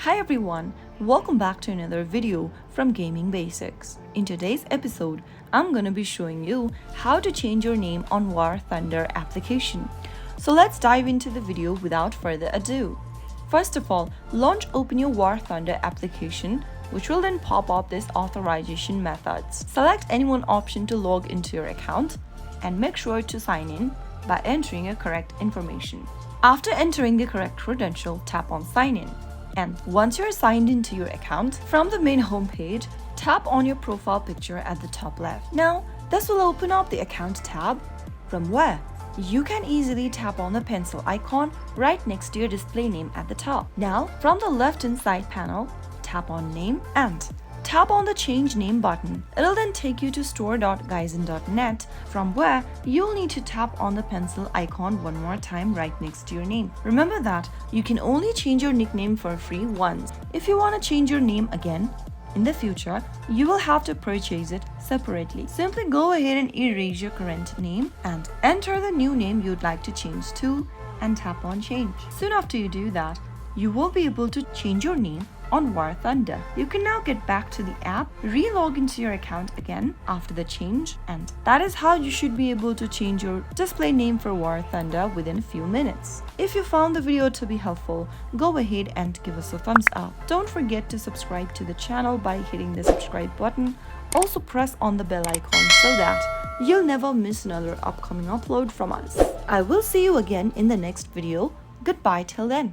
Hi everyone, welcome back to another video from Gaming Basics. In today's episode, I'm gonna be showing you how to change your name on War Thunder application. So let's dive into the video without further ado. First of all, open your War Thunder application, which will then pop up this authorization methods. Select any one option to log into your account and make sure to sign in by entering your correct information. After entering the correct credential, tap on sign in. And once you're signed into your account, from the main homepage, tap on your profile picture at the top left. Now, this will open up the account tab, from where you can easily tap on the pencil icon right next to your display name at the top. Now, from the left-hand side panel, tap on name and tap on the change name button. It'll then take you to store.geisen.net, from where you'll need to tap on the pencil icon one more time right next to your name. Remember that you can only change your nickname for free once. If you want to change your name again in the future, you will have to purchase it separately. Simply go ahead and erase your current name and enter the new name you'd like to change to and tap on change. Soon after you do that, you will be able to change your name on War Thunder. You can now get back to the app, re-log into your account again after the change, and that is how you should be able to change your display name for War Thunder within a few minutes. If you found the video to be helpful, go ahead and give us a thumbs up. Don't forget to subscribe to the channel by hitting the subscribe button. Also press on the bell icon so that you'll never miss another upcoming upload from us. I will see you again in the next video. Goodbye till then.